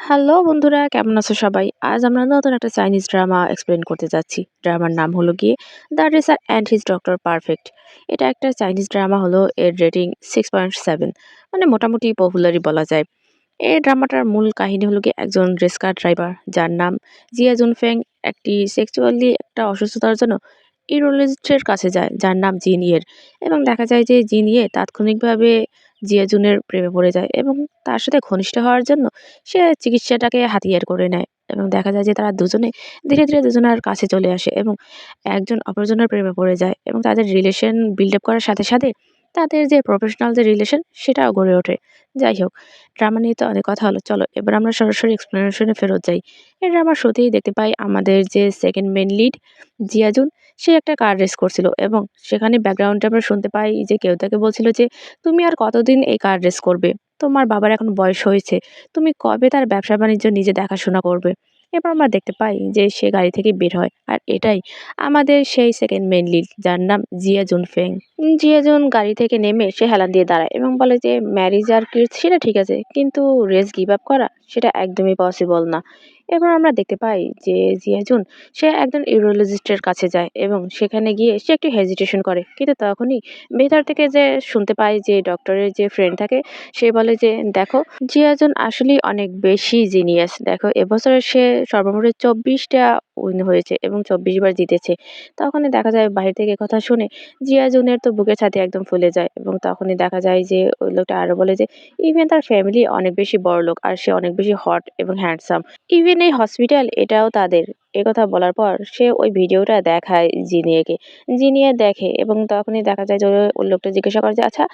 Hello বন্ধুরা, কেমন আছো সবাই? আজ আমরা নতুন একটা চাইনিজ ড্রামা এক্সপ্লেন করতে যাচ্ছি। ড্রামার নাম হলো গিয়ে the racer and his doctor perfect. এটা একটা চাইনিজ ড্রামা হলো, এর রেটিং 6.7, মানে মোটামুটি পপুলারই বলা যায়। এই ড্রামাটার মূল কাহিনী হলো গিয়ে একজন রেস কার ড্রাইভার যার নাম জিয়া জুনফেং একটি সেক্সুয়ালি একটা অসুস্থতার জন্য ইউরোলজিস্টের কাছে যায় যার নাম জিন ইয়ের। এবং দেখা যায় যে জিন ইয়ে তাৎক্ষণিকভাবে জিয়া জুনের প্রেমে পড়ে যায় এবং তার সাথে ঘনিষ্ঠ হওয়ার জন্য সে চিকিৎসাটাকে হাতিয়ার করে নেয়। এবং দেখা যায় যে তারা দুজনে ধীরে ধীরে দুজনের কাছে চলে আসে এবং একজন অপরজনের প্রেমে পড়ে যায় এবং তাদের রিলেশন বিল্ড আপ করার সাথে সাথে তাদের যে প্রফেশনাল যে রিলেশন সেটাও গড়ে ওঠে। যাই হোক, ড্রামা নিয়ে তো অনেক কথা হলো, চলো এবার আমরা সরাসরি এক্সপ্লেনেশনে ফেরত যাই। এই ড্রামার শুরুতেই দেখতে পাই আমাদের যে সেকেন্ড মেন লিড জিয়াজুন, সে একটা কার রেস করছিল এবং সেখানে ব্যাকগ্রাউন্ডে আমরা শুনতে পাই যে কেউ তাকে বলছিল যে তুমি আর কতদিন এই কার রেস করবে, তোমার বাবার এখন বয়স হয়েছে, তুমি কবে তার ব্যবসা বাণিজ্য নিজে দেখাশোনা করবে। এবার আমরা দেখতে পাই যে সে গাড়ি থেকে বের হয়, আর এটাই আমাদের সেই সেকেন্ড মেন লিড যার নাম Zia June feng. Zia June গাড়ি থেকে নেমে সে হেলান দিয়ে দাঁড়ায় এবং বলে যে ম্যারিজ আর কিডস সেটা ঠিক আছে, কিন্তু রেস গিভ আপ করা সেটা একদমই পসিবল না। এবার আমরা দেখতে পাই যে জিয়া জুন সে একজন ইউরোলজিস্টের কাছে যায় এবং সেখানে গিয়ে সে একটু হেজিটেশন করে, কিন্তু তখনই ভেতর থেকে যে শুনতে পাই যে ডক্টরের যে ফ্রেন্ড থাকে সে বলে যে দেখো, জিয়াজন আসলেই অনেক বেশি জিনিয়াস, দেখো এবছরে সে সর্বমোট 24টা উইন হয়েছে এবং 24 বার জিতেছে। তখনই দেখা যায় বাইরে থেকে কথা শুনে জিয়াজুনের তো বুকের ছাতি একদম ফুলে যায় এবং তখনই দেখা যায় যে ওই লোকটা আরো বলে যে ইভেন তার ফ্যামিলি অনেক বেশি বড়লোক আর সে অনেক বেশি হট এবং হ্যান্ডসাম, ইভেন এই হসপিটাল এটাও তাদের। কথা বলার পর সে ওই ভিডিওটা দেখায় জিনিয়াকে। জিনিয়া দেখে এবং তখনই দেখা যায় যে ওই লোকটা জিজ্ঞাসা করে যে আচ্ছা,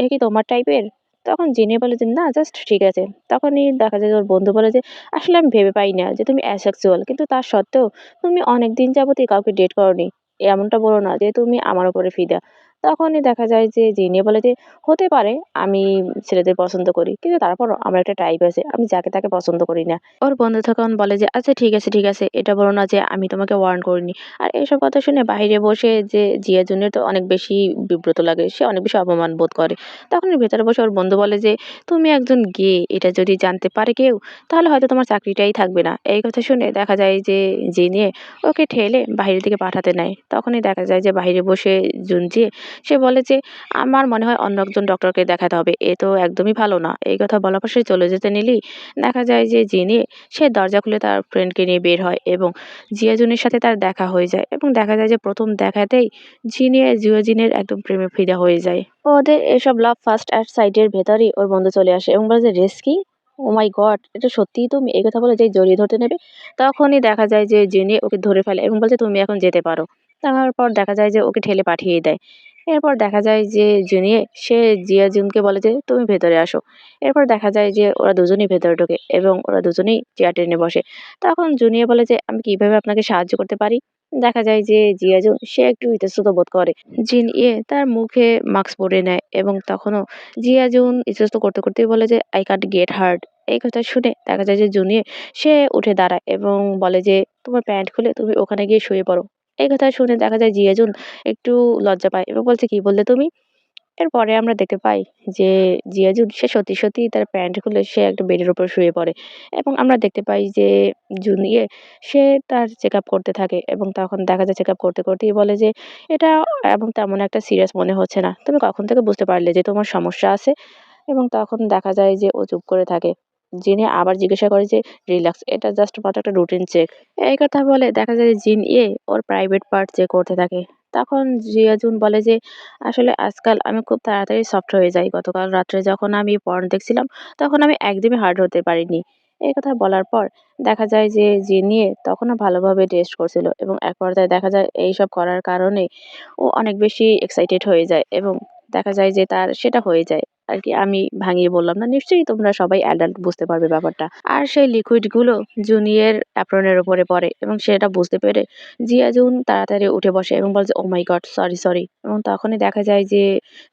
এ কি তোমার টাইপের? তখন জিনিয়া বলে যে না, জাস্ট ঠিক আছে। তখনই দেখা যায় যে ওর বন্ধু বলে যে আসলে আমি ভেবে পাই না যে তুমি অ্যাসেক্সুয়াল, কিন্তু তার সত্ত্বেও তুমি অনেক দিন যাবতই কাউকে ডেট করনি, এমনটা বলো না যে তুমি আমার উপরে ফিদা। তখনই দেখা যায় যে জিনিয়া বলে যে হতে পারে আমি ছেলেদের পছন্দ করি, কিন্তু তারপরও আমার একটা টাইপ আছে, আমি যাকে তাকে পছন্দ করি না। ওর বন্ধু তখন বলে যে আচ্ছা ঠিক আছে ঠিক আছে, এটা বলো না যে আমি তোমাকে ওয়ার্ন করিনি। আর এইসব কথা শুনে বাইরে বসে যে জিয়া জুনিয়র তো অনেক বেশি বিব্রত লাগে, সে অনেক বেশি অপমান বোধ করে। তখন ভেতরে বসে ওর বন্ধু বলে যে তুমি একজন গে, এটা যদি জানতে পারে কেউ তাহলে হয়তো তোমার চাকরিটাই থাকবে না। এই কথা শুনে দেখা যায় যে জিনিয়ে ওকে ঠেলে বাইরের দিকে পাঠাতে নেয়। তখনই দেখা যায় যে বাইরে বসে জুনজিয়ে সে বলে যে আমার মনে হয় অন্য একজন ডক্টরকে দেখাতে হবে, এ তো একদমই ভালো না। এই কথা বলার পর সে চলে যেতে নিলেই দেখা যায় যে জিনিয়ে সে দরজা খুলে তার ফ্রেন্ডকে নিয়ে বের হয় এবং জিয়াজুনের সাথে তার দেখা হয়ে যায় এবং দেখা যায় যে প্রথম দেখাতেই জিনিয়ে জিয়াজিনের একদম প্রেমে ফিদা হয়ে যায়। ওদের এসব লাভ ফার্স্ট অ্যাট সাইটের ভেতরেই ওর বন্ধু চলে আসে এবং বলে যে রেস্কি, ও মাই গড, এটা সত্যিই তুমি? এই কথা বলে যেই জড়িয়ে ধরতে নেবে তখনই দেখা যায় যে জিনি ওকে ধরে ফেলে এবং বলছে তুমি এখন যেতে পারো। তারপর দেখা যায় যে ওকে ঠেলে পাঠিয়ে দেয়। এরপর দেখা যায় যে জুনিয়ে সে জিয়াজুনকে বলে যে তুমি ভেতরে আসো। এরপর দেখা যায় যে ওরা দুজনেই ভেতরে ঢোকে এবং ওরা দুজনেই চেয়ার টেনে বসে। তখন জুনিয়ে বলে যে আমি কিভাবে আপনাকে সাহায্য করতে পারি। দেখা যায় যে জিয়াজুন সে একটু ইতস্তত বোধ করে। জিন ইয়ে তার মুখে মাস্ক পরে নেয় এবং তখনও জিয়াজুন ইতস্তত করতে করতেই বলে যে আই কান্ট গেট হার্ট। এই কথা শুনে দেখা যায় যে জুনিয়ে সে উঠে দাঁড়ায় এবং বলে যে তোমার প্যান্ট খুলে তুমি ওখানে গিয়ে শুয়ে পড়ো। এই কথা শুনে দেখা যায় জিয়াজুন একটু লজ্জা পায় এবং বলছে কি বললে তুমি? এরপরে আমরা দেখতে পাই যে জিয়াজুন সে সত্যি সত্যিই তার প্যান্ট খুলে সে একটা বেডের উপর শুয়ে পড়ে এবং আমরা দেখতে পাই যে জুনিয়ে সে তার চেক আপ করতে থাকে এবং তখন দেখা যায় চেক আপ করতে করতেই বলে যে এটা এবং তেমন একটা সিরিয়াস মনে হচ্ছে না, তুমি কখন থেকে বুঝতে পারলে যে তোমার সমস্যা আছে? এবং তখন দেখা যায় যে ও চুপ করে থাকে। জিনি আবার জিজ্ঞাসা করে যে রিল্যাক্স, এটা জাস্ট মাত্র একটা রুটিন চেক। এই কথা বলে দেখা যায় যে জিন ওর প্রাইভেট পার্ট চেক করতে থাকে। তখন জিয়াজুন বলে যে আসলে আজকাল আমি খুব তাড়াতাড়ি সফট হয়ে যাই। গতকাল রাত্রে যখন আমি পর্ন দেখছিলাম, তখন আমি একদমই হার্ড হতে পারিনি। এই কথা বলার পর দেখা যায় যে জিনিয়ে তখনও ভালোভাবে টেস্ট করছিল এবং এক পর্যায়ে দেখা যায় এইসব করার কারণে ও অনেক বেশি এক্সাইটেড হয়ে যায় এবং দেখা যায় যে তার সেটা হয়ে যায়। আরকি আমি ভাঙিয়ে বললাম না। নিশ্চয়ই তোমরা সবাই অ্যাডাল্ট, বুঝতে পারবে ব্যাপারটা। আর সেই লিকুইড গুলো জুনিয়ের অ্যাপ্রনের উপরে পড়ে এবং সেটা বুঝতে পেরে জিয়াজুন তাড়াতাড়ি উঠে বসে এবং বলে যে ও মাই গড, সরি সরি। এবং তখনই দেখা যায় যে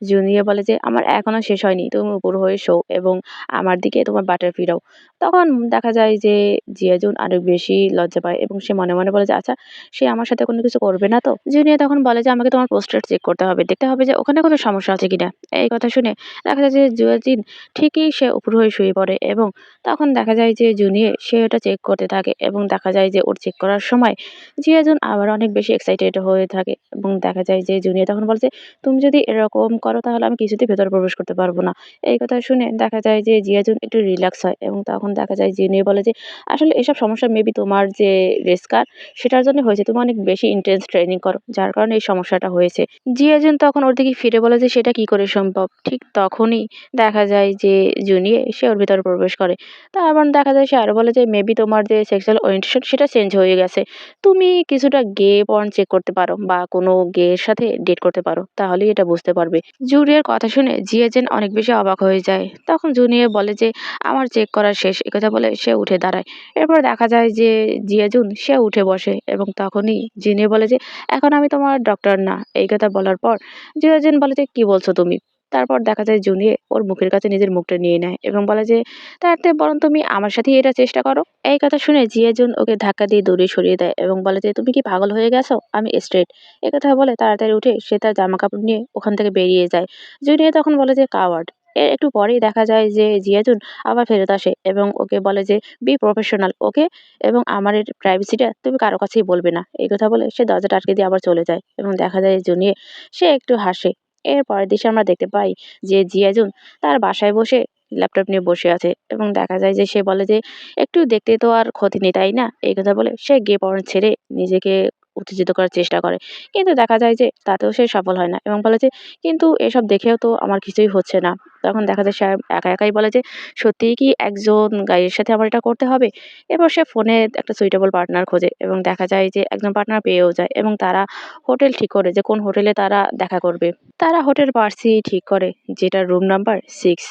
জুনিয়া বলে যে আমার এখনো শেষ হয়নি, তুমি উপর হয়ে শোও এবং আমার দিকে তোমার বাটার ফিরাও। তখন দেখা যায় যে জিয়াজুন আরো বেশি লজ্জা পায় এবং সে মনে মনে বলে যে আচ্ছা, সে আমার সাথে কোনো কিছু করবে না তো? জুনিয়া তখন বলে যে আমাকে তোমার পোস্টার চেক করতে হবে, দেখতে হবে যে ওখানে কোনো সমস্যা আছে কিনা। এই কথা শুনে দেখা যায় যে জুয়াজিন ঠিকই সে উপর হয়ে শুয়ে পড়ে এবং তখন দেখা যায় যে জুনিয়ে সে ওটা চেক করতে থাকে এবং দেখা যায় যে ওর চেক করার সময় জিয়াজুন আবার অনেক বেশি এক্সাইটেড হয়ে থাকে এবং দেখা যায় যে জুনিয়ে তখন বলছে, "তুমি যদি এরকম করো তাহলে আমি কিছুতেই ভেতরে প্রবেশ করতে পারব না।" এই কথা শুনে দেখা যায় যে জিয়াজুন একটু রিল্যাক্স হয় এবং তখন দেখা যায় জুনিয়ে বলে যে, "আসলে এসব সমস্যা মেবি তোমার যে রেস্কার সেটার জন্য হয়েছে। তুমি অনেক বেশি ইন্টেন্স ট্রেনিং করো। যার কারণে এই সমস্যাটা হয়েছে।" জিয়াজুন তখন ওর দিকে ফিরে বলে যে, "সেটা কি করে সম্ভব?" ঠিক তখনই দেখা যায় যে জুনিয়ে সে ওর ভিতরে প্রবেশ করে। তারপর দেখা যায় সে আরো বলে যে, "মেবি তোমার যে সেক্সুয়াল ওরিয়েন্টেশন সেটা চেঞ্জ হয়ে গেছে। তুমি কিছুটা গে পর্ন চেক করতে পারো বা কোনো গে এর সাথে ডেট করতে পারো। তাহলেই এটা বুঝতে পারবে।" জুনিয়র কথা শুনে জিয়াজেন অনেক বেশি অবাক হয়ে যায়। তখন জুনিয়র বলে যে, "আমার চেক করা শেষ।" একথা বলে সে উঠে দাঁড়ায়। এরপর দেখা যায় যে জিয়াজুন সে উঠে বসে এবং তখনই জিনিয়ে বলে যে, "এখন আমি তোমার ডক্টর না।" এই কথা বলার পর জিয়াজুন বলে যে, "কি বলছো তুমি?" তারপর দেখা যায় জুনিয়ে ওর মুখের কাছে নিজের মুখটা নিয়ে নেয় এবং বলে যে, "তার থেকে বরং তুমি আমার সাথেই এটা চেষ্টা করো।" এই কথা শুনে জিয়াজুন ওকে ধাক্কা দিয়ে দূরে সরিয়ে দেয় এবং বলে যে, "তুমি কি পাগল হয়ে গেছো? আমি স্ট্রেট।" একথা বলে তাড়াতাড়ি উঠে সে তার জামাকাপড় নিয়ে ওখান থেকে বেরিয়ে যায়। জুনিয়ে তখন বলে যে, "কাওয়ার্ড।" এর একটু পরেই দেখা যায় যে জিয়াজুন আবার ফেরত আসে এবং ওকে বলে যে, "বি প্রফেশনাল, ওকে? এবং আমার এর প্রাইভেসিটা তুমি কারো কাছেই বলবে না।" এই কথা বলে সে দরজাটা আটকে দিয়ে আবার চলে যায় এবং দেখা যায় জুনিয়ে সে একটু হাসে। এর পরের দৃশ্যে আমরা দেখতে পাই যে জিয়াজুন তার বাসায় বসে ল্যাপটপ নিয়ে বসে আছে এবং দেখা যায় যে সে বলে যে, "একটু দেখতে তো আর ক্ষতি নেই, তাই না?" এই কথা বলে সে গে পর্ন ছেড়ে নিজেকে উত্তেজিত করার চেষ্টা করে। কিন্তু দেখা যায় যে তাতেও সে সফল হয় না এবং বলে যে, "কিন্তু এসব দেখেও তো আমার কিছুই হচ্ছে না।" তখন দেখা যায় সে একা একাই বলে যে, "সত্যিই কি একজন গাইয়ের সাথে আমার এটা করতে হবে?" এরপর সে ফোনে একটা সুইটেবল পার্টনার খোঁজে এবং দেখা যায় যে একজন পার্টনার পেয়েও যায় এবং তারা হোটেল ঠিক করে যে কোন হোটেলে তারা দেখা করবে। তারা হোটেল পার্সি ঠিক করে, যেটার রুম নাম্বার 6।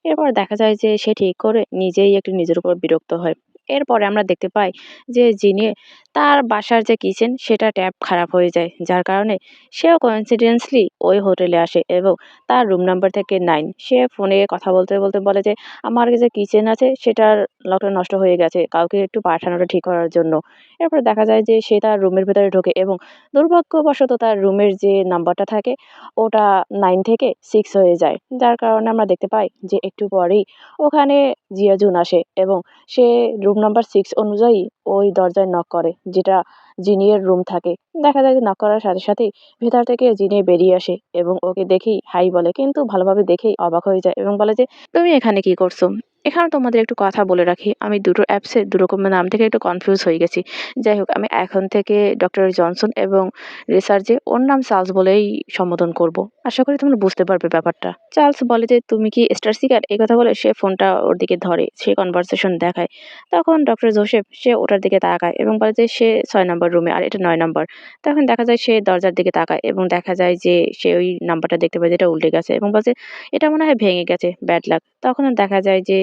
এরপর দেখা যায় যে সে ঠিক করে নিজেই একটু নিজের উপর বিরক্ত হয়। এরপরে আমরা দেখতে পাই যে জিনিয়ে তার বাসার যে কিচেন সেটা ট্যাপ খারাপ হয়ে যায়। যার কারণে সেও coincidentally ওই হোটেলে আসে এবং তার রুম নাম্বার থেকে 9। সে ফোনে কথা বলতে, বলতে বলে যে, "আমার যে কিচেন আছে সেটার লকটা নষ্ট হয়ে গেছে। কাউকে একটু পাঠানোটা ঠিক করার জন্য।" এরপরে দেখা যায় যে সে তার রুমের ভেতরে ঢোকে এবং দুর্ভাগ্যবশত তার রুমের যে নাম্বারটা থাকে ওটা 9 থেকে 6 হয়ে যায়। যার কারণে আমরা দেখতে পাই যে একটু পরেই ওখানে জিয়াজুন আসে এবং সে রুম নাম্বার 6 অনুযায়ী ওই দরজায় নক করে, যেটা জিনিয়ের রুম থাকে। দেখা যায় যে নক করার সাথে সাথেই ভেতর থেকে জিনি বেরিয়ে আসে এবং ওকে দেখেই হাই বলে, কিন্তু ভালোভাবে দেখেই অবাক হয়ে যায় এবং বলে যে, "তুমি এখানে কি করছো?" এখানে তোমাদের একটু কথা বলে রাখি, আমি দুটো অ্যাপসে দু রকমের নাম থেকে একটু কনফিউজ হয়ে গেছি। যাই হোক, আমি এখন থেকে ডক্টর জনসন এবং রিসার্চে ওর নাম চার্লস বলেই সম্বোধন করব। আশা করি তোমরা বুঝতে পারবে ব্যাপারটা। চার্লস বলে যে, "তুমি কি স্টার সিকার?" এই কথা বলে সে ফোনটা ওর দিকে ধরে, সে কনভারসেশন দেখায়। তখন ডক্টর জোসেফ সে ওটার দিকে তাকায় এবং বলে যে সে ৬ নাম্বার রুমে আর এটা ৯ নাম্বার। তখন দেখা যায় সে দরজার দিকে তাকায় এবং দেখা যায় যে সে ওই নাম্বারটা দেখতে পায় যেটা উল্টে গেছে এবং বলে যে, "এটা মনে হয় ভেঙে গেছে, ব্যাড লাক।" তখন দেখা যায় যে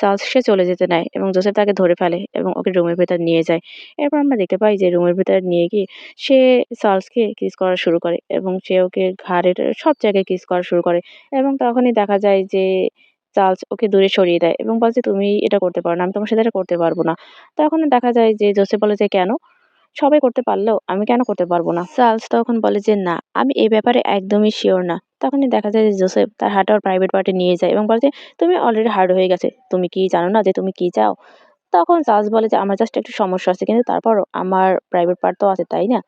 চার্লস সে চলে যেতে নেয় এবং জোসেফ তাকে ধরে ফেলে এবং ওকে রুমের ভেতর নিয়ে যায়। এরপর আমরা দেখতে পাই যে রুমের ভেতর নিয়ে গিয়ে সে চার্লসকে কিস করা শুরু করে এবং সে ওকে ঘাড়ের সব জায়গায় কিস করা শুরু করে এবং তখনই দেখা যায় যে চার্লস ওকে দূরে সরিয়ে দেয় এবং বলে যে, "তুমি এটা করতে পারো না। আমি তোমার সাথে এটা করতে পারব না।" তখন দেখা যায় যে জোসেফ বলে যে, "কেন? সবাই করতে পারলেও আমি কেন করতে পারব না?" চার্লস তখন বলে যে, "না, আমি এই ব্যাপারে একদমই সিওর না।" তখনই দেখা যায় যে জোসেফ তার হাঁটা ওর প্রাইভেট পার্টে নিয়ে যায় এবং বলে যে, "তুমি অলরেডি হার্ড হয়ে গেছে। তুমি কি জানো না যে তুমি কি চাও?" তখন চার্লস বলে যে, "আমার জাস্ট একটু সমস্যা আছে। কিন্তু তারপরও আমার প্রাইভেট পার্ট তো আছে, তাই না?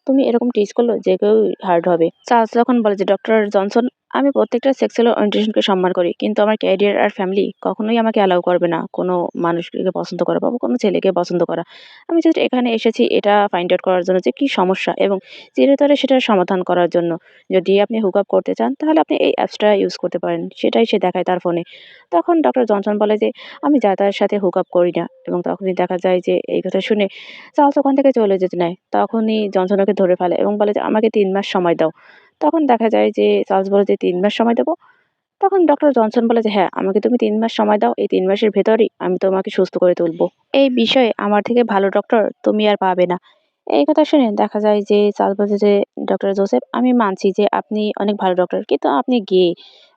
তুমি এরকম টিজ করলেও যে কেউ হার্ট হবে।" চার্লস তখন বলে যে, "ডক্টর জনসন, আমি প্রত্যেকটা সেক্সুয়াল ওরিয়েন্টেশনকে সম্মান করি। কিন্তু আমার ক্যারিয়ার আর ফ্যামিলি কখনোই আমাকে অ্যালাউ করবে না কোনো মানুষকে পছন্দ করা বা কোনো ছেলেকে পছন্দ করা। আমি জাস্ট এখানে এসেছি এটা ফাইন্ড আউট করার জন্য যে কি সমস্যা এবং চিরতরে সেটার সমাধান করার জন্য। যদি আপনি হুক আপ করতে চান তাহলে আপনি এই অ্যাপসটা ইউজ করতে পারেন।" সেটাই সে দেখায় তার ফোনে। তখন ডক্টর জনসন বলে যে, "আমি যাতায়ার সাথে হুক আপ করি না।" এবং তখনই দেখা যায় যে এই কথা শুনে চার্লস ওখান থেকে চলে যেতে নেয়। তখনই জনসন ওকে ধরে ফেলে এবং বলে যে, "আমাকে ৩ মাস সময় দাও।" তখন দেখা যায় যে চার্লস বলে যে, "৩ মাস সময় দেবো?" তখন ডক্টর জনসন বলে যে, "হ্যাঁ, আমাকে তুমি ৩ মাস সময় দাও। এই ৩ মাসের ভেতরেই আমি তোমাকে সুস্থ করে তুলব। এই বিষয়ে আমার থেকে ভালো ডক্টর তুমি আর পাবে না।" এই কথা শুনে দেখা যায় যে চার্লস বলছে যে, "ডক্টর জোসেফ, আমি মানছি যে আপনি অনেক ভালো ডক্টর, কিন্তু আপনি গে।"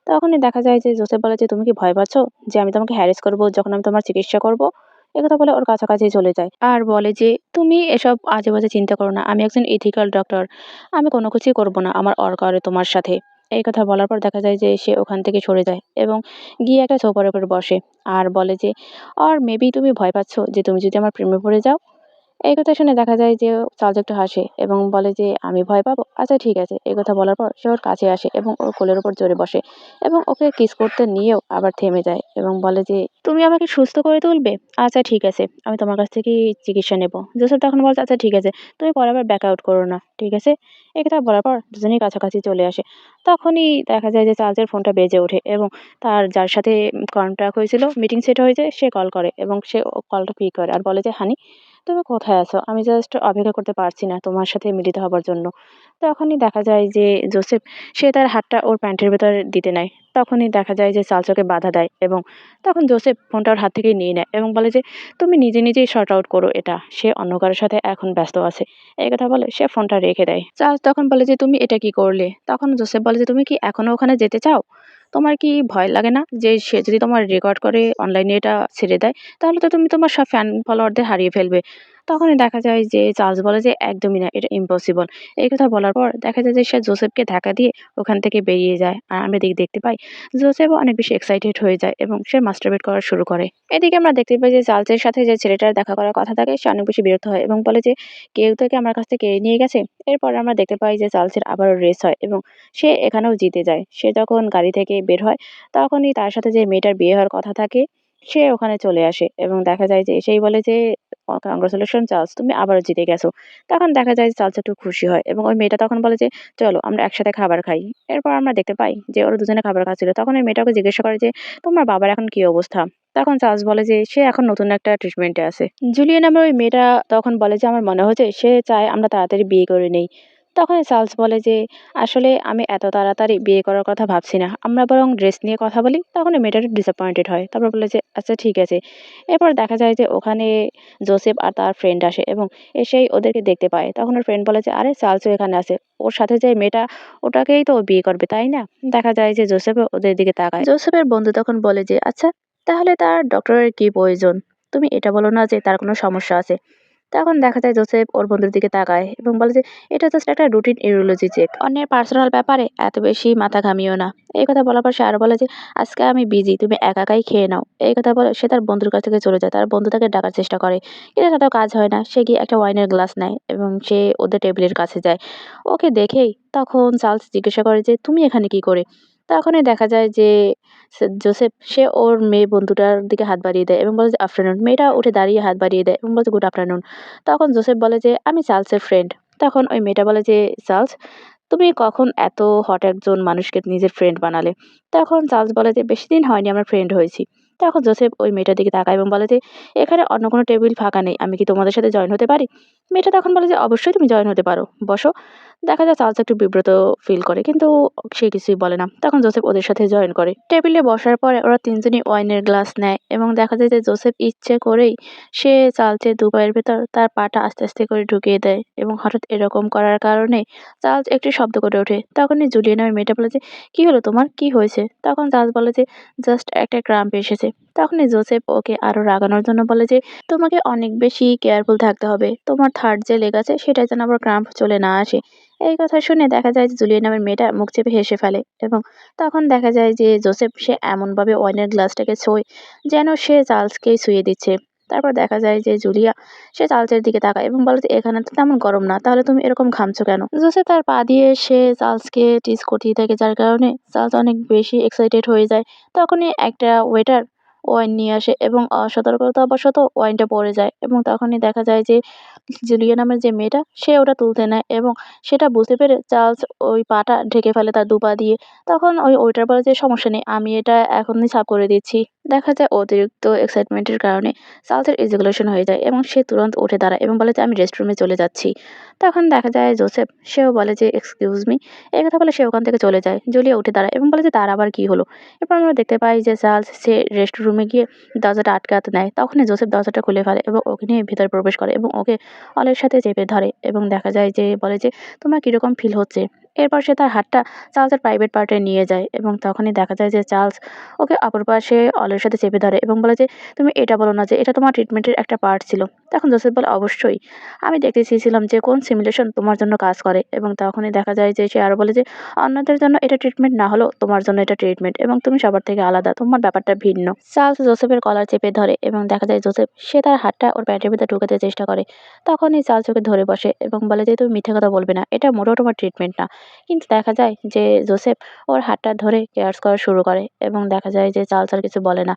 তখনই দেখা যায় যে জোসেফ বলে যে, "তুমি কি ভয় পাচ্ছ যে আমি তোমাকে হ্যারাস করব যখন আমি তোমার চিকিৎসা করব?" একথা বলে ওর কাছাকাছি চলে যায় আর বলে যে, "তুমি এসব আজে বাজে চিন্তা করো না। আমি একজন এথিক্যাল ডক্টর। আমি কোনো কিছুই করব না আমার অর্কারে তোমার সাথে।" এই কথা বলার পর দেখা যায় যে সে ওখান থেকে সরে যায় এবং গিয়ে একটা সোফার উপর বসে আর বলে যে, "অর মেবি তুমি ভয় পাচ্ছ যে তুমি যদি আমার প্রেমে পড়ে যাও?" এই কথা শুনে দেখা যায় যে চার্লস একটু হাসে এবং বলে যে, "আমি ভয় পাবো? আচ্ছা ঠিক আছে।" এই কথা বলার পর সে ওর কাছে আসে এবং ওর কোলের উপর চড়ে বসে এবং ওকে কিস করতে নিয়েও আবার থেমে যায় এবং বলে যে, "তুমি আমাকে সুস্থ করে তুলবে? আচ্ছা ঠিক আছে। আমি তোমার কাছ থেকেই চিকিৎসা নেব।" জোসেফ তখন বলছে, "আচ্ছা ঠিক আছে। তুমি পরে আবার ব্যাক আউট করো না। ঠিক আছে?" এই কথা বলার পর দুজনেই কাছাকাছি চলে আসে। তখনই দেখা যায় যে চার্লসের ফোনটা বেজে ওঠে এবং তার যার সাথে কন্ট্রাক্ট হয়েছিল, মিটিং সেট হয়েছে সে কল করে এবং সে কলটা পিক করে আর বলে যে, "হানি তুমি কোথায় আছো? আমি জাস্ট অপেক্ষা করতে পারছি না তোমার সাথে মিলিত হবার জন্য।" তখনই দেখা যায় যে জোসেফ সে তার হাতটা ওর প্যান্টের ভেতরে দিতে নেয়। তখনই দেখা যায় যে চার্লস ওকে বাধা দেয় এবং তখন জোসেফ ফোনটা ওর হাত থেকে নিয়ে নেয় এবং বলে যে, "তুমি নিজে নিজেই সর্ট আউট করো এটা। সে অন্য কারো সাথে এখন ব্যস্ত আছে।" এই কথা বলে সে ফোনটা রেখে দেয়। চার্লস তখন বলে যে, "তুমি এটা কি করলে?" তখন জোসেফ বলে যে, "তুমি কি এখনো ওখানে যেতে চাও? তোমার কি ভয় লাগে না যে সে যদি তোমার রেকর্ড করে অনলাইনে এটা ছেড়ে দেয়, তাহলে তো তুমি তোমার সব ফ্যান ফলোয়ারদের হারিয়ে ফেলবে?" তখনই দেখা যায় যে চার্লস বলে যে, "একদমই না, এটা ইম্পসিবল।" এই কথা বলার পর দেখা যায় যে সে জোসেফকে ধাক্কা দিয়ে ওখান থেকে বেরিয়ে যায়। আর আমরা দেখতে পাই জোসেফও অনেক বেশি এক্সাইটেড হয়ে যায় এবং সে মাস্টারবেট করা শুরু করে। এদিকে আমরা দেখতে পাই যে চার্লসের সাথে যে ছেলেটার দেখা করার কথা থাকে সে অনেক বেশি বিরক্ত হয় এবং বলে যে, "কেউ তো একে আমার কাছ থেকে কেড়ে নিয়ে গেছে।" এরপর আমরা দেখতে পাই যে চার্লসের আবারও রেস হয় এবং সে এখানেও জিতে যায়। সে যখন গাড়ি থেকে বের হয় তখনই তার সাথে যে মেয়েটার বিয়ে হওয়ার কথা থাকে সে ওখানে চলে আসে এবং দেখা যায় যে এসেই বলে যে, "কংগ্রাচুলেশন চার্লস, তুমি আবারও জিতে গেছো।" তখন দেখা যায় যে চার্লস একটু খুশি হয় এবং ওই মেয়েটা তখন বলে যে, "চলো আমরা একসাথে খাবার খাই।" এরপর আমরা দেখতে পাই যে ওরা দুজনে খাবার খাচ্ছিল। তখন ওই মেয়েটা ওকে জিজ্ঞাসা করে যে, "তোমার বাবার এখন কি অবস্থা?" তখন চার্লস বলে যে সে এখন নতুন একটা ট্রিটমেন্টে আছে। জুলিয়া নামের ওই মেয়েটা তখন বলে যে, "আমার মনে হচ্ছে সে চায় আমরা তাড়াতাড়ি বিয়ে করে নেই।" তখনই চার্লস বলে যে, "আসলে আমি এত তাড়াতাড়ি বিয়ে করার কথা ভাবছি না। আমরা বরং ড্রেস নিয়ে কথা বলি।" তখন ওই মেয়েটা একটু ডিসঅ্যাপয়েন্টেড হয়। তারপর বলে যে, "আচ্ছা ঠিক আছে।" এরপর দেখা যায় যে ওখানে জোসেফ আর তার ফ্রেন্ড আসে এবং এসেই ওদেরকে দেখতে পায়। তখন ওর ফ্রেন্ড বলে যে, "আরে চার্লসও এখানে আছে। ওর সাথে যে মেয়েটা ওটাকেই তো ও বিয়ে করবে, তাই না?" দেখা যায় যে জোসেফও ওদের দিকে তাকায়। জোসেফের বন্ধু তখন বলে যে, "আচ্ছা তাহলে তার ডক্টরের কি প্রয়োজন? তুমি এটা বলো না যে তার কোনো সমস্যা আছে?" তখন দেখা যায় জোসেফ ওর বন্ধুর দিকে তাকায় এবং বলে যে, "এটা জাস্ট একটা রুটিন ইউরোলজি চেক। অন্যের পার্সোনাল ব্যাপারে এত বেশি মাথা ঘামিও না।" এই কথা বলার পর সে আরো বলে যে, "আজকে আমি বিজি, তুমি একাই খেয়ে নাও।" এই কথা বলে সে তার বন্ধুর কাছ থেকে চলে যায়। তার বন্ধু তাকে ডাকার চেষ্টা করে। কিন্তু তাতেও কাজ হয় না। সে গিয়ে একটা ওয়াইনের গ্লাস নেয় এবং সে ওদের টেবিলের কাছে যায়। ওকে দেখেই তখন চার্লস জিজ্ঞাসা করে যে, "তুমি এখানে কি করে?" তখনই দেখা যায় যে জোসেফ সে ওর মেয়ে বন্ধুটার দিকে হাত বাড়িয়ে দেয় এবং বলে যে, "আফটারনুন।" মেয়েটা উঠে দাঁড়িয়ে হাত বাড়িয়ে দেয় এবং বলে যে, "গুড আফটারনুন।" তখন জোসেফ বলে যে, "আমি চার্লসের ফ্রেন্ড।" তখন ওই মেয়েটা বলে যে, "চার্লস, তুমি কখন এত হট একজন মানুষকে নিজের ফ্রেন্ড বানালে?" তখন চার্লস বলে যে, "বেশিদিন হয়নি আমরা ফ্রেন্ড হয়েছি।" তখন জোসেফ ওই মেয়েটার দিকে তাকায় এবং বলে যে, "এখানে অন্য কোনো টেবিল ফাঁকা নেই। আমি কি তোমাদের সাথে জয়েন হতে পারি?" মেয়েটা তখন বলে যে, "অবশ্যই তুমি জয়েন হতে পারো। বসো।" দেখা যায় চার্লস একটু বিব্রত ফিল করে কিন্তু সে কিছুই বলে না। তখন জোসেফ ওদের সাথে জয়েন করে। টেবিলে বসার পরে ওরা তিনজনই ওয়াইনের গ্লাস নেয় এবং দেখা যায় যে জোসেফ ইচ্ছে করেই সে চার্লসের দু পায়ের ভেতর তার পাটা আস্তে আস্তে করে ঢুকিয়ে দেয় এবং হঠাৎ এরকম করার কারণে চার্লস একটি শব্দ করে ওঠে। তখনই জুলিয়া নামের মেয়েটা বলে যে, "কি হলো তোমার? কি হয়েছে?" তখন চার্লস বলে যে, "জাস্ট একটা ক্রাম্প এসেছে।" তখনই জোসেফ ওকে আরো রাগানোর জন্য বলে যে, "তোমাকে অনেক বেশি কেয়ারফুল থাকতে হবে। তোমার থার্ড যে লেগ আছে সেটায় যেন আবার ক্রাম্প চলে না আসে।" এই কথা শুনে দেখা যায় যে জুলিয়া নামের মেয়েটা মুখ চেপে হেসে ফেলে এবং তখন দেখা যায় যে জোসেফ সে এমনভাবে ওয়াইনের গ্লাসটাকে ছোঁয় যেন সে চার্লসকেই ছুঁয়ে দিচ্ছে। তারপর দেখা যায় যে জুলিয়া সে চার্লসের দিকে তাকায় এবং বলে যে, "এখানে তো তেমন গরম না, তাহলে তুমি এরকম ঘামছো কেন?" জোসেফ তার পা দিয়ে সে চার্লসকে টিজ করতেই থাকে যার কারণে চার্লস অনেক বেশি এক্সাইটেড হয়ে যায়। তখনই একটা ওয়েটার ওয়াইন নিয়ে আসে এবং অসতর্কতাবশত ওয়াইনটা পড়ে যায় এবং তখনই দেখা যায় যে জুলিয়া নামের যে মেয়েটা সে ওটা তুলতে নেয় এবং সেটা বুঝতে পেরে চার্লস ওই পাটা ঢেকে ফেলে তার ২ পা দিয়ে। তখন ওই ওয়েটার বলে যে, "সমস্যা নেই, আমি এটা এখনই সাফ করে দিচ্ছি।" দেখা যায় অতিরিক্ত এক্সাইটমেন্টের কারণে চার্লসের ইজাকুলেশন হয়ে যায় এবং সে তুরন্ত উঠে দাঁড়ায় এবং বলে যে, "আমি রেস্টরুমে চলে যাচ্ছি।" তখন দেখা যায় জোসেফ সেও বলে যে, "এক্সকিউজ মি।" এই কথা বলে সে ওখান থেকে চলে যায়। জুলিয়া উঠে দাঁড়ায় এবং বলে যে, "তার আবার কি হলো?" এরপর আমরা দেখতে পাই যে চার্লস সে রেস্টরুমে গিয়ে দরজাটা আটকাতে নেয়। তখনই জোসেফ দরজাটা খুলে ফেলে এবং ওকে নিয়ে ভেতরে প্রবেশ করে এবং ওকে অলের সাথে চেপে ধরে এবং দেখা যায় যে বলে যে, "তোমার কিরকম ফিল হচ্ছে?" এরপর সে তার হাতটা চার্লসের প্রাইভেট পার্টে নিয়ে যায় এবং তখনই দেখা যায় যে চার্লস ওকে অপর পাশে অলের সাথে চেপে ধরে এবং বলে যে, "তুমি এটা বলো না যে এটা তোমার ট্রিটমেন্টের একটা পার্ট ছিল।" তখন জোসেফ বলে, "অবশ্যই। আমি দেখতে চেয়েছিলাম যে কোন সিমুলেশন তোমার জন্য কাজ করে।" এবং তখনই দেখা যায় যে সে আরো বলে যে, "অন্যদের জন্য এটা ট্রিটমেন্ট না হলেও তোমার জন্য এটা ট্রিটমেন্ট এবং তুমি সবার থেকে আলাদা। তোমার ব্যাপারটা ভিন্ন।" চার্লস জোসেফের কলার চেপে ধরে এবং দেখা যায় জোসেফ সে তার হাতটা ওর প্যান্টের ভেতর ঢুকাতে চেষ্টা করে। তখনই চার্লস ওকে ধরে বসে এবং বলে যে, "তুমি মিথ্যে কথা বলবে না। এটা মোটেও তোমার ট্রিটমেন্ট না।" কিন্তু দেখা যায় যে জোসেফ ওর হাতটা ধরে কেয়ার্স করা শুরু করে এবং দেখা যায় যে চার্লস আর কিছু বলে না।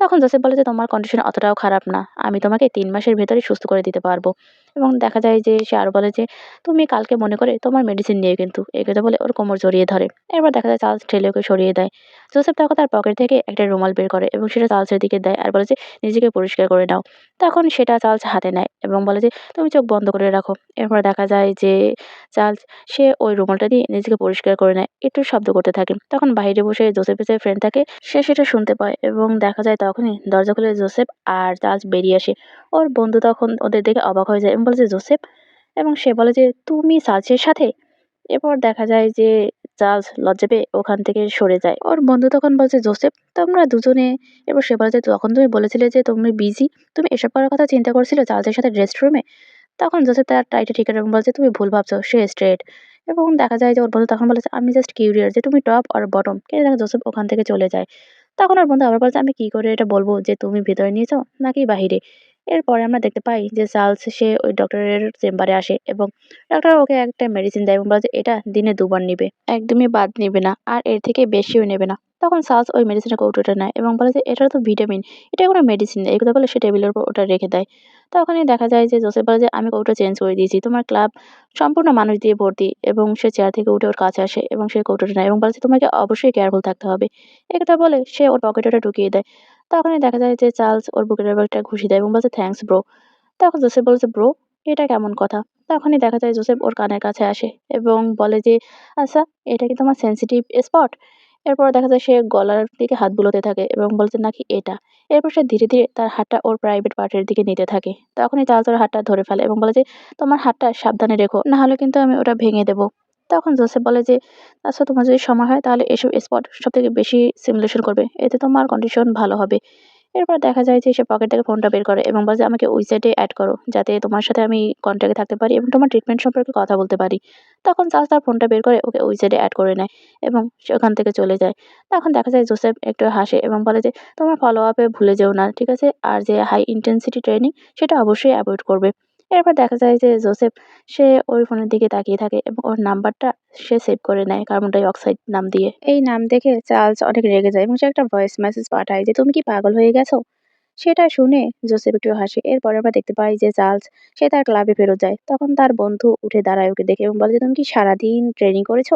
তখন জোসেফ বলে যে, "তোমার কন্ডিশন অতটাও খারাপ না। আমি তোমাকে ৩ মাসের ভেতরেই সুস্থ করে দিতে পারবো।" এবং দেখা যায় যে সে আরো বলে যে, "তুমি কালকে মনে করে তোমার মেডিসিন নিও কিন্তু।" এই কথা বলে ওর কোমর জড়িয়ে ধরে। এরপর দেখা যায় চার্লস ঠেলে ওকে সরিয়ে দেয়। জোসেফ তখন তার পকেট থেকে একটা রুমাল বের করে এবং সেটা চার্লসের দিকে দেয় আর বলে যে, "নিজেকে পরিষ্কার করে নাও।" তখন সেটা চার্লস হাতে নেয় এবং বলে যে, "তুমি চোখ বন্ধ করে রাখো।" এরপর দেখা যায় যে চার্লস সে ওই রুমালটা দিয়ে নিজেকে পরিষ্কার করে নেয়। একটু শব্দ করতে থাকে। তখন বাইরে বসে জোসেফের যে ফ্রেন্ড থাকে সে সেটা শুনতে পায় এবং দেখা যায় তখনই দরজা খুলে জোসেফ আর চার্লস বেরিয়ে আসে। ওর বন্ধু তখন ওদের দেখে অবাক হয়ে যায় এবং বলে যে, "জোসেফ?" এবং সে বলে যে, "তুমি চার্লসের সাথে?" এরপর দেখা যায় যে চার্লস লজ্জা পেয়ে ওখান থেকে সরে যায়। ওর বন্ধু তখন বলছে, "জোসেফ, তোমরা দুজনে।" এরপর সে বলে যে, "তখন তুমি বলেছিলে যে তুমি বিজি। তুমি এসব করার কথা চিন্তা করছিলে চার্লসের সাথে রেস্টরুমে?" তখন জোসেফ তার টাইটা ঠিক করে এবং বলছে, "তুমি ভুল ভাবছো, সে স্ট্রেইট।" এবং দেখা যায় যে ওর বন্ধু তখন বলেছে, "আমি জাস্ট কিউরিয়াস যে তুমি টপ অর বটম?" কিন্তু দেখো জোসেফ ওখান থেকে চলে যায়। তখন ওর বন্ধু আবার বলছে, "আমি কি করে এটা বলবো যে তুমি ভেতরে নিয়েছো নাকি বাহিরে?" এরপরে আমরা দেখতে পাই যে চার্লস সে ওই ডক্টরের চেম্বারে আসে এবং ডক্টর ওকে একটা মেডিসিন দেয় এবং বলে যে, "এটা দিনে ২ বার নিবে। একদমই বাদ নিবে না। আর এর থেকে বেশিও নেবে না।" তখন চার্লস ওই মেডিসিনের কৌটোটা নেয় এবং বলে যে, "এটা তো ভিটামিন। এটা কোনো মেডিসিন না।" এই কথা বলে সে টেবিলের উপর ওটা রেখে দেয়। তখনই দেখা যায় যে জোসেফ বলে যে, "আমি কৌটো চেঞ্জ করে দিয়েছি। তোমার ক্লাব সম্পূর্ণ মানুষ দিয়ে ভর্তি।" এবং সে চেয়ার থেকে উঠে ওর কাছে আসে এবং সে কৌটোটা নেয় এবং বলে যে, "তোমাকে অবশ্যই কেয়ারফুল থাকতে হবে।" একথা বলে সে ওর পকেটে ওটা ঢুকিয়ে দেয়। তখনই দেখা যায় যে চার্লস ওর বুকের উপর একটা ঘুষি দেয় এবং বলছে, "থ্যাংকস ব্রো।" তখন জোসেফ বলেছে, "ব্রো? এটা কেমন কথা?" তখনই দেখা যায় জোসেফ ওর কানের কাছে আসে এবং বলে যে, "আচ্ছা, এটা কি তোমার সেনসিটিভ স্পট?" এরপর দেখা যায় সে গলার দিকে হাত বুলোতে থাকে এবং বলছে, "নাকি এটা?" এরপর সে ধীরে, ধীরে তার হাতটা ওর প্রাইভেট পার্টের দিকে নিতে থাকে। তখনই চার্লস ওর হাতটা ধরে ফেলে এবং বলে যে, "তোমার হাতটা সাবধানে রেখো। না হলে কিন্তু আমি ওটা ভেঙে দেব।" তখন জোসেফ বলে যে, "আচ্ছা, তোমার যদি সময় হয় তাহলে এসব স্পট সবথেকে বেশি সিমুলেশন করবে। এতে তোমার কন্ডিশন ভালো হবে।" এরপর দেখা যায় যে সে পকেট থেকে ফোনটা বের করে এবং বলে যে, "আমাকে উইচ্যাটে এড করো। যাতে তোমার সাথে আমি কনট্যাক্টে থাকতে পারি এবং তোমার ট্রিটমেন্ট সম্পর্কে কথা বলতে পারি।" তখন চার্লস তার ফোনটা বের করে ওকে উইচ্যাটে এড করে নেয় এবং সে ওখান থেকে চলে যায়। তখন দেখা যায় জোসেফ একটু হাসে এবং বলে যে, "তোমার ফলো আপে ভুলে যেও না, ঠিক আছে? আর যে হাই ইনটেনসিটি ট্রেনিং সেটা অবশ্যই এভয়েড করবে।" এরপর দেখা যায় যে জোসেফ সে ওই ফোনের দিকে তাকিয়ে থাকে এবং ওর নাম্বারটা সে সেভ করে নেয় কার্বন ডাই অক্সাইড নাম দিয়ে। এই নাম দেখে চার্লস অনেক রেগে যায় এবং সে একটা ভয়েস মেসেজ পাঠায় যে, "তুমি কি পাগল হয়ে গেছো?" সেটা শুনে জোসেফ একটু হাসে। এরপরে আমরা দেখতে পাই যে চার্লস সে তার ক্লাবে ফেরত যায়। তখন তার বন্ধু উঠে দাঁড়ায় ওকে দেখে এবং বলে যে, "তুমি কি সারাদিন ট্রেনিং করেছো?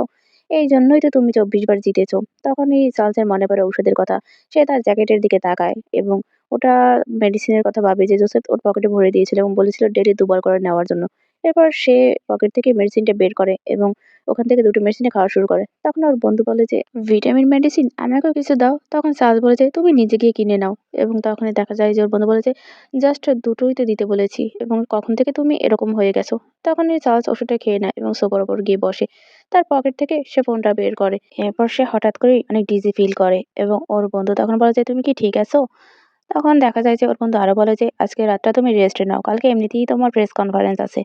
এইজন্যই তো তুমি ২৪ বার জিতেছো।" তখনই চার্লসের মনে পড়ে ঔষধের কথা। সে তার জ্যাকেটের দিকে তাকায় এবং ওটা মেডিসিনের কথা ভাবে যে জোসেফ ওর পকেটে ভরে দিয়েছিল এবং বলেছিল ডেইলি ২ বার করে নেওয়ার জন্য। এরপর সে পকেট থেকে মেডিসিনটা বের করে এবং ওখান থেকে ২ টো মেডিসিনই খাওয়া শুরু করে। তখন ওর বন্ধু বলে যে, "ভিটামিন মেডিসিন? আমাকেও কিছু দাও।" তখন চার্লস বলে যে, "তুমি নিজে গিয়ে কিনে নাও।" এবং তখনই দেখা যায় যে ওর বন্ধু বলে যে, "জাস্ট দুটোই তো দিতে বলেছি এবং কখন থেকে তুমি এরকম হয়ে গেছো?" তখনই চার্লস ওষুধটা খেয়ে নেয় এবং সোফার উপর গিয়ে বসে। তার পকেট থেকে সে ফোনটা বের করে। এরপর সে হঠাৎ করেই অনেক ডিজি ফিল করে এবং ওর বন্ধু তখন বলে যে, "তুমি কি ঠিক আছো?" তখন দেখা যায় যে ওর বন্ধু আরো বলে যে, "আজকে রাতটা তুমি রেস্ট নাও। কালকে এমনিতেই তোমার প্রেস কনফারেন্স আছে।"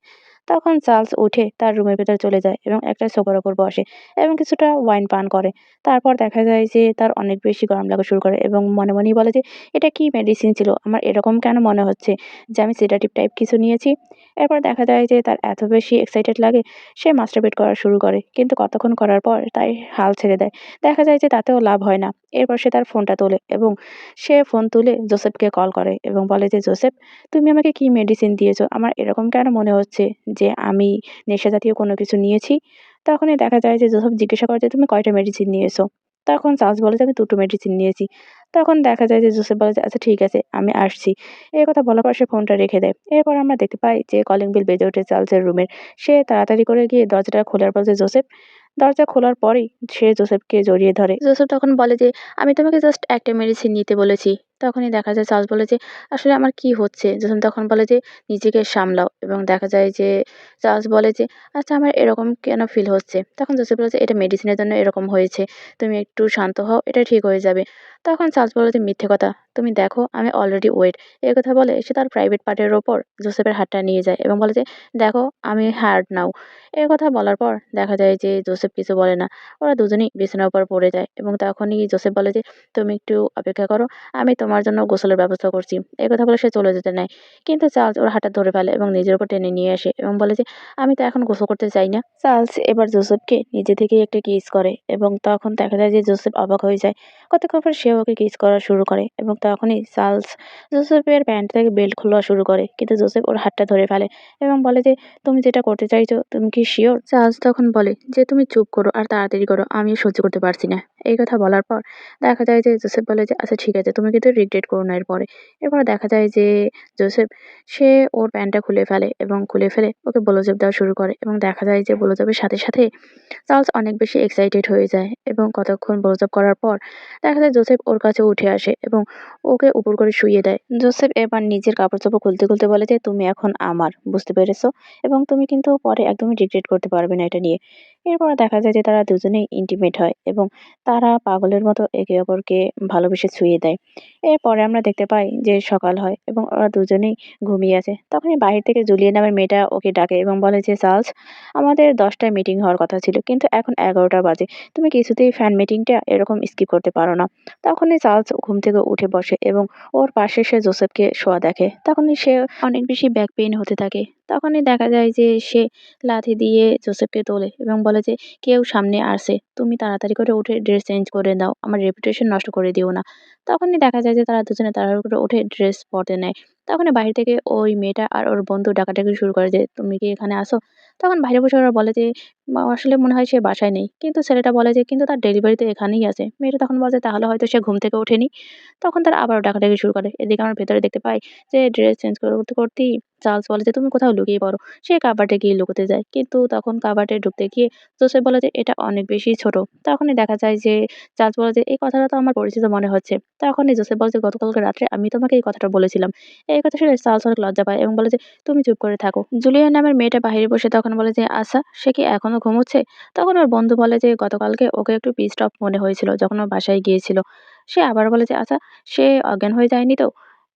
তখন চার্লস উঠে তার রুমের ভেতরে চলে যায় এবং একটা সোফার উপর বসে এবং কিছুটা ওয়াইন পান করে। তারপর দেখা যায় যে তার অনেক বেশি গরম লাগা শুরু করে এবং মনে, মনেই বলে যে, "এটা কি মেডিসিন ছিল? আমার এরকম কেন মনে হচ্ছে যে আমি সেডাটিভ টাইপ কিছু নিয়েছি?" এরপর দেখা যায় যে তার এত বেশি এক্সাইটেড লাগে সে মাস্টারবেট করা শুরু করে। কিন্তু কতক্ষণ করার পর তাই হাল ছেড়ে দেয়। দেখা যায় যে তাতেও লাভ হয় না। এরপর সে তার ফোনটা তোলে এবং সে ফোন তুলে জোসেফকে কল করে এবং বলে যে, "জোসেফ, তুমি আমাকে কি মেডিসিন দিয়েছো? আমার এরকম কেন মনে হচ্ছে যে আমি নেশা জাতীয় কোনো কিছু নিয়েছি?" তখনই দেখা যায় যে জোসেফ জিজ্ঞাসা করে যে, "তুমি কয়টা মেডিসিন নিয়েছো?" তখন চার্লস বলে যে, "আমি ২ টো মেডিসিন নিয়েছি।" তখন দেখা যায় যে জোসেফ বলে যে, "আচ্ছা ঠিক আছে, আমি আসছি।" এই কথা বলার পর সে ফোনটা রেখে দেয়। এরপর আমরা দেখতে পাই যে কলিং বেল বেজে ওঠে চার্লসের রুমের। সে তাড়াতাড়ি করে গিয়ে দরজাটা খোলার পর যে জোসেফ, দরজা খোলার পরেই সে জোসেফকে জড়িয়ে ধরে। জোসেফ তখন বলে যে, "আমি তোমাকে জাস্ট একটা মেডিসিন নিতে বলেছি। তখনই দেখা যায় চার্লস বলে যে, "আসলে আমার কি হচ্ছে?" জোসেফ তখন বলে যে, "নিজেকে সামলাও" এবং দেখা যায় যে চার্লস বলে যে, "আচ্ছা আমার এরকম কেন ফিল হচ্ছে?" তখন জোসেফ বলে যে, "এটা মেডিসিনের জন্য এরকম হয়েছে। তুমি একটু শান্ত হও, এটা ঠিক হয়ে যাবে।" তখন চার্লস বলে যে, "মিথ্যে কথা। তুমি দেখো আমি অলরেডি ওয়েট।" এই কথা বলে সে তার প্রাইভেট পার্টের ওপর জোসেফের হাতটা নিয়ে যায় এবং বলে যে, "দেখো আমি হার্ড নাও।" এ কথা বলার পর দেখা যায় যে জোসেফ কিছু বলে না। ওরা দুজনেই বিছানার উপর পড়ে যায় এবং তখনই জোসেফ বলে যে, "তুমি একটু অপেক্ষা করো। আমি তোমার জন্য গোসলের ব্যবস্থা করছি।" এই কথা বলে সে চলে যেতে নেয়। কিন্তু চার্লস ওর হাতটা ধরে ফেলে এবং নিজের উপর টেনে নিয়ে আসে এবং বলে যে, "আমি তো এখন গোসল করতে চাই না।" চার্লস এবার জোসেফকে নিজে থেকেই একটা কিস করে এবং তখন দেখা যায় যে জোসেফ অবাক হয়ে যায়। কতক্ষণ পর সেও ওকে কিস করা শুরু করে এবং তখনই চার্লস জোসেফের প্যান্ট থেকে বেল্ট খোলা শুরু করে। কিন্তু জোসেফ ওর হাতটা ধরে ফেলে এবং বলে যে, "তুমি যেটা করতে চাইছো তুমি কি সিওর?" চার্লস তখন বলে যে, "তুমি চুপ করো আর তাড়াতাড়ি করো। আমি সহ্য করতে পারছি না।" এই কথা বলার পর দেখা যায় যে জোসেফ বলে যে, "আচ্ছা ঠিক আছে, তুমি কিন্তু রিগ্রেট করো না এরপরে।" এরপরে দেখা যায় যে জোসেফ সে ওর প্যান্টটা খুলে ফেলে এবং খুলে ফেলে ওকে ব্লোজব দেওয়া শুরু করে এবং দেখা যায় যে ব্লোজবের সাথে, সাথে চার্লস অনেক বেশি এক্সাইটেড হয়ে যায় এবং কতক্ষণ ব্লোজব করার পর দেখা যায় জোসেফ ওর কাছে উঠে আসে এবং ওকে উপর করে শুইয়ে দেয়। জোসেফ এবার নিজের কাপড়-চোপড় খুলতে, খুলতে বলে যে, "তুমি এখন আমার। বুঝতে পেরেছো? এবং তুমি কিন্তু পরে একদমই রিগ্রেট করতে পারবে না এটা নিয়ে।" এরপরে দেখা যায় যে তারা দুজনেই ইন্টিমেট হয় এবং তারা পাগলের মতো একে অপরকে ভালোবেসে ছুঁয়ে দেয়। এরপরে আমরা দেখতে পাই যে সকাল হয় এবং ওরা দুজনেই ঘুমিয়ে আছে। তখনই বাহির থেকে জুলিয়া নামের মেয়েটা ওকে ডাকে এবং বলে যে, "চার্লস, আমাদের ১০ টায় মিটিং হওয়ার কথা ছিল। কিন্তু এখন ১১টা বাজে। তুমি কিছুতেই ফ্যান মিটিংটা এরকম স্কিপ করতে পারো না।" তখনই চার্লস ঘুম থেকে উঠে বসে এবং ওর পাশে সে জোসেফকে শোয়া দেখে। তখনই সে অনেক বেশি ব্যাক পেইন হতে থাকে। তখনই দেখা যায় যে সে লাথি দিয়ে জোসেফকে তোলে এবং বলে যে, "কেউ সামনে আসছে। তুমি তাড়াতাড়ি করে উঠে ড্রেস চেঞ্জ করে নাও। আমার রেপুটেশন নষ্ট করে দিও না।" তখনই দেখা যায় যে তারা দুজনে তাড়াহুড়ো করে উঠে ড্রেস পরতে নেয়। তখনই বাহির থেকে ওই মেয়েটা আর ওর বন্ধু ডাকাডাকি শুরু করে যে, "তুমি কি এখানে আসো?" তখন বাইরে বসে ওরা বলে যে, আসলে মনে হয় সে বাসায় নেই।" কিন্তু ছেলেটা বলে যে, "কিন্তু তার ডেলিভারি তো এখানেই আছে।" মেয়েটা তখন বলে যে, "তাহলে হয়তো সে ঘুম থেকে ওঠেনি।" তখন তারা আবারও ডাকাডাকি শুরু করে। এদিকে আমরা ভেতরে দেখতে পাই যে ড্রেস চেঞ্জ করতে, করতেই চার্লস বলে যে, "তুমি কোথাও লুকিয়ে পড়ো।" সে কাবার্ডে গিয়ে লুকোতে যায়। কিন্তু তখন কাবার্ডে ঢুকতে গিয়ে জোসেফ বলে যে, "এটা অনেক বেশি ছোট।" তখনই দেখা যায় যে চার্লস বলে যে, "এই কথাটা তো আমার পরিচিত মনে হচ্ছে।" তখনই জোসেফ বলে যে, "গতকালকে রাত্রে আমি তোমাকে এই কথাটা বলেছিলাম।" এই কথা শুনে চার্লস অনেক লজ্জা পায় এবং বলে যে, "তুমি চুপ করে থাকো।" জুলিয়া নামের মেয়েটা বাহিরে বসে তখন বলে যে, "আচ্ছা, সে কি এখনো ঘুমোচ্ছে?" তখন ওর বন্ধু বলে যে, "গতকালকে ওকে একটু পিসড অফ মনে হয়েছিল যখন ও বাসায় গিয়েছিল।" সে আবার বলে যে, "আচ্ছা, সে অজ্ঞান হয়ে যায়নি তো?"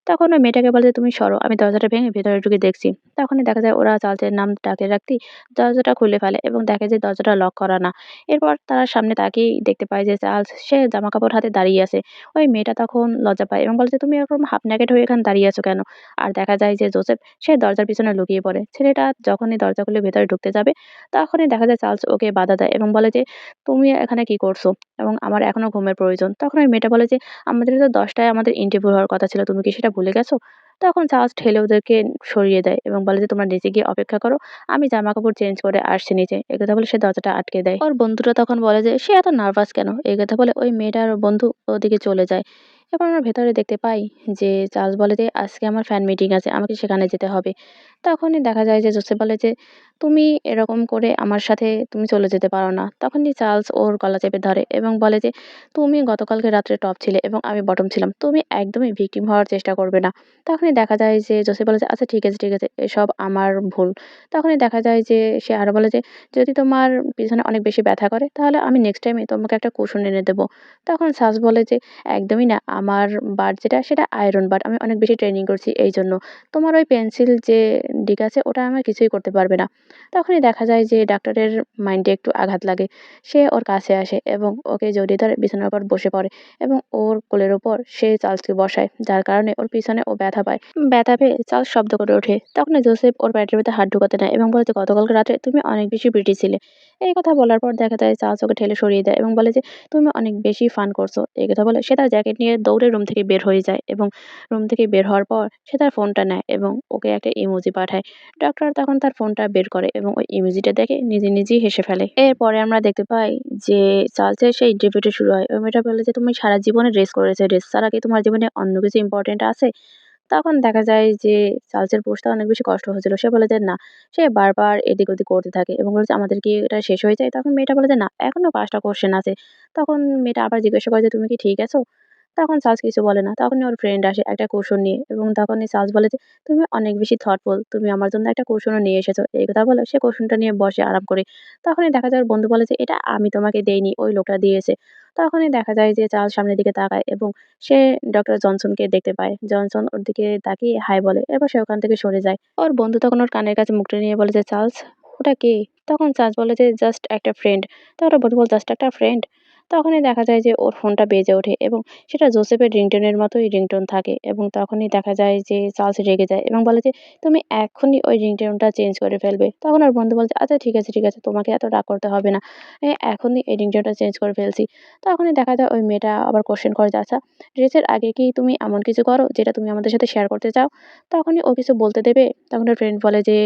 তখন ওই মেয়েটাকে বলে যে, "তুমি সরো, আমি দরজাটা ভেঙে ভেতরে ঢুকে দেখছি।" তখনই দেখা যায় ওরা চার্লসের নাম ডাকতে ডাকতেই দরজাটা খুলে ফেলে এবং দেখে যে দরজাটা লক করা না। এরপর তারা সামনে তাকিয়েই দেখতে পায় যে চার্লস সে জামাকাপড় হাতে দাঁড়িয়ে আছে। ওই মেয়েটা তখন লজ্জা পায় এবং বলে যে, "তুমি এরকম হাফ ন্যাকেড হয়ে এখানে দাঁড়িয়ে আছো কেন?" আর দেখা যায় যে জোসেফ সে দরজার পিছনে লুকিয়ে পড়ে। ছেলেটা যখনই দরজা খুলে ভেতরে ঢুকতে যাবে, তখনই দেখা যায় চার্লস ওকে বাধা দেয় এবং বলে যে, "তুমি এখানে কি করছো? এবং আমার এখনো ঘুমের প্রয়োজন।" তখন ওই মেয়েটা বলে যে, "আমাদের তো ১০ টায় আমাদের ইন্টারভিউ হওয়ার কথা ছিল। তুমি কি সেটা ভুলে গেছো?" তখন চার্লস ঠেলে ওদেরকে সরিয়ে দেয় এবং বলে যে, "তোমরা নিচে গিয়ে অপেক্ষা করো। আমি জামাকাপড় চেঞ্জ করে আসছি নিচে।" একথা বলে সে দরজাটা আটকে দেয়। ওর বন্ধুটা তখন বলে যে, "সে এত নার্ভাস কেন?" এই কথা বলে ওই মেয়েটা আর ওর বন্ধু ওদিকে চলে যায়। এরপর আমরা ভেতরে দেখতে পাই যে চার্লস বলে যে, "আজকে আমার ফ্যান মিটিং আছে। আমাকে সেখানে যেতে হবে।" তখনই দেখা যায় যে জোসেফ বলে যে, "তুমি এরকম করে আমার সাথে তুমি চলে যেতে পারো না।" তখনই চার্লস ওর গলা চেপে ধরে এবং বলে যে, "তুমি গতকালকে রাত্রে টপ ছিলে এবং আমি বটম ছিলাম। তুমি একদমই ভিকটিম হওয়ার চেষ্টা করবে না।" তখনই দেখা যায় যে জোসেফ বলে যে, "আচ্ছা ঠিক আছে, ঠিক আছে। এসব আমার ভুল।" তখনই দেখা যায় যে সে আরো বলে যে, "যদি তোমার পিছনে অনেক বেশি ব্যথা করে তাহলে আমি নেক্সট টাইমে তোমাকে একটা কুশন এনে দেব।" তখন চার্লস বলে যে, "একদমই না। আমার বাট যেটা সেটা আয়রন বাট। আমি অনেক বেশি ট্রেনিং করছি এইজন্য। তোমার ওই পেন্সিল যে ডিক আছে ওটা আমার কিছুই করতে পারবে না।" তখনই দেখা যায় যে ডাক্তারের মাইন্ডে একটু আঘাত লাগে। সে ওর কাছে আসে এবং ওকে জড়িয়ে ধরে বিছানার উপর বসে পড়ে এবং ওর কোলের ওপর সে চার্লসকে বসায়। যার কারণে ওর পিছনে ও ব্যথা পায়। ব্যথা পেয়ে চার্লস শব্দ করে ওঠে। তখনই জোসেফ ওর পেটের ভেতর হাত ঢুকাতে নেয় এবং বলে যে, "গতকালকে রাতে তুমি অনেক বেশি প্রিটি ছিলে।" এই কথা বলার পর দেখা যায় চার্লস ওকে ঠেলে সরিয়ে দেয় এবং বলে যে, "তুমি অনেক বেশি ফান করছো।" এই কথা বলে সে তার জ্যাকেট নিয়ে দৌড়ে রুম থেকে বের হয়ে যায় এবং রুম থেকে বের হওয়ার পর সে তার ফোনটা নেয় এবং ওকে একটা ইমোজি পাঠায়। ডক্টর তখন তার ফোনটা বের করে এবং ওই ইমোজিটা দেখে নিজে, নিজেই হেসে ফেলে। এরপরে আমরা দেখতে পাই যে চার্লসের সেই ইন্টারভিউটা শুরু হয়। ওই মেয়েটা বলে যে, "তুমি সারা জীবনে রেস করেছো। রেস ছাড়া কি তোমার জীবনে অন্য কিছু ইম্পোর্টেন্ট আছে?" তখন দেখা যায় যে চার্লসের বুঝতে অনেক বেশি কষ্ট হচ্ছিল। সে বলে যে, "না।" সে বারবার এদিক ওদিক করতে থাকে এবং বলে যে, "আমাদের কি এটা শেষ হয়ে যায়?" তখন মেয়েটা বলে যে, "না, এখনো ৫ টা কোয়েশ্চেন আছে।" তখন মেয়েটা আবার জিজ্ঞাসা করে যে, "তুমি কি ঠিক আছো?" তখন চার্লস কিছু বলে না। তখনই ওর ফ্রেন্ড আসে একটা কুশন নিয়ে এবং তখনই চার্লস বলে যে, "তুমি অনেক বেশি থটফুল। তুমি আমার জন্য একটা কুশনও নিয়ে এসেছো।" এই কথা বলে সে কুশনটা নিয়ে বসে আরাম করে। তখনই দেখা যায় ওর বন্ধু বলে যে, "এটা আমি তোমাকে দেইনি, ওই লোকটা দিয়েছে।" তখনই দেখা যায় যে চার্লস সামনের দিকে তাকায় এবং সে ডক্টর জনসনকে দেখতে পায়। জনসন ওর দিকে তাকিয়ে হাই বলে। এরপর সে ওখান থেকে সরে যায়। ওর বন্ধু তখন ওর কানের কাছে মুখটা নিয়ে বলে যে, "চার্লস, ওটা কে?" তখন চার্লস বলে যে, "জাস্ট একটা ফ্রেন্ড।" তখন ওর বন্ধু বলে, "জাস্ট একটা ফ্রেন্ড?" তখনই দেখা যায় যে ওর ফোনটা বেজে ওঠে এবং সেটা জোসেফের রিংটোনের মতোই রিংটোন থাকে এবং তখনই দেখা যায় যে চার্লস রেগে যায় এবং বলে যে, "তুমি এক্ষুনি ওই রিংটোনটা চেঞ্জ করে ফেলবে।" তখন ওর বন্ধু বলে যে, "আচ্ছা ঠিক আছে, তোমাকে এত রাগ করতে হবে না। এখনই এই রিংটোনটা চেঞ্জ করে ফেলছি।" তখনই দেখা যায় ওই মেয়েটা আবার কোয়েশ্চেন করে যে, "আচ্ছা, ড্রেসের আগে কি তুমি এমন কিছু করো যেটা তুমি আমাদের সাথে শেয়ার করতে চাও?" তখনই ও কিছু বলতে দেবে, তখন ওর ফ্রেন্ড বলে যে,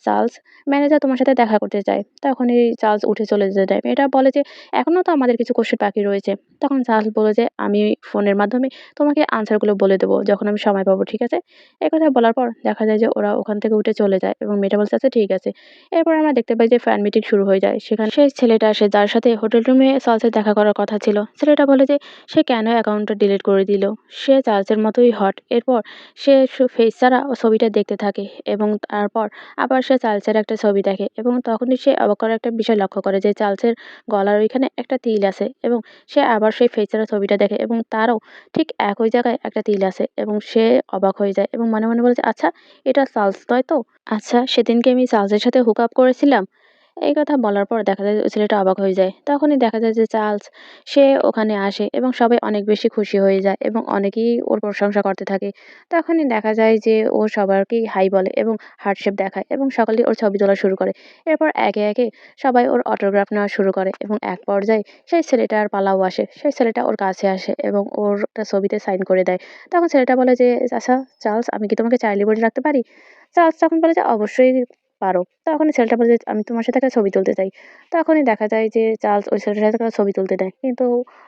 "চার্লস, ম্যানেজার তোমার সাথে দেখা করতে চায়।" তখনই চার্লস উঠে চলে যেতে চায়। মেয়েটা বলে যে, "এখনো তো আমাদের কিছু কোয়েশ্চেন বাকি রয়েছে।" তখন চার্লস বলে যে, "আমি ফোনের মাধ্যমে তোমাকে আনসারগুলো বলে দেবো যখন আমি সময় পাবো, ঠিক আছে?" এ কথা বলার পর দেখা যায় যে ওরা ওখান থেকে উঠে চলে যায় এবং মেয়েটা বলছে, "আচ্ছা ঠিক আছে।" এরপর আমরা দেখতে পাই যে ফ্যান মিটিং শুরু হয়ে যায়। সেখানে সেই ছেলেটা আসে যার সাথে হোটেল রুমে চার্লসের দেখা করার কথা ছিল। ছেলেটা বলে যে সে কেন অ্যাকাউন্টটা ডিলিট করে দিল। সে চার্লসের মতোই হট। এরপর সে ফেস ছাড়া ছবিটা দেখতে থাকে এবং তারপর আবার সে চার্লসের একটা ছবি দেখে এবং তখনই সে অবাক করার একটা বিষয় লক্ষ্য করে যে চার্লসের গলার ওইখানে একটা তিল আছে এবং সে আবার সেই ফেস ছাড়া ছবিটা দেখে এবং তারও ঠিক একই জায়গায় একটা তিল আছে এবং সে অবাক হয়ে যায় এবং মনে মনে বলে যে, "আচ্ছা, এটা চার্লস নয় তো? আচ্ছা, সেদিনকে আমি চার্লসের সাথে হুক আপ করেছিলাম?" এই কথা বলার পর দেখা যায় ওই ছেলেটা অবাক হয়ে যায়। তখনই দেখা যায় যে চার্লস সে ওখানে আসে এবং সবাই অনেক বেশি খুশি হয়ে যায় এবং অনেকেই ওর প্রশংসা করতে থাকে। তখনই দেখা যায় যে ও সবাইকেই হাই বলে এবং হার্ট শেপ দেখায় এবং সকলেই ওর ছবি তোলা শুরু করে। এরপর একে, একে সবাই ওর অটোগ্রাফ নেওয়া শুরু করে এবং এক পর্যায়ে সেই ছেলেটার পালাও আসে। সেই ছেলেটা ওর কাছে আসে এবং ওর একটা ছবিতে সাইন করে দেয়। তখন ছেলেটা বলে যে, "আচ্ছা চার্লস, আমি কি তোমাকে চার্লি বলে রাখতে পারি?" চার্লস তখন বলে যে, "অবশ্যই পারো।" তখনই ছেলেটা বলে যে, "আমি তোমার সাথে একটা ছবি তুলতে চাই।" তখনই দেখা যায় যে চার্লস ওই ছেলেটার সাথে একটা ছবি তুলতে নেয়। কিন্তু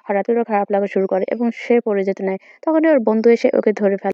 হঠাৎ করে ওর খারাপ লাগা শুরু করে এবং সে পড়ে যেতে নেয়। তখনই ওর বন্ধু এসে ওকে ধরে ফেলে।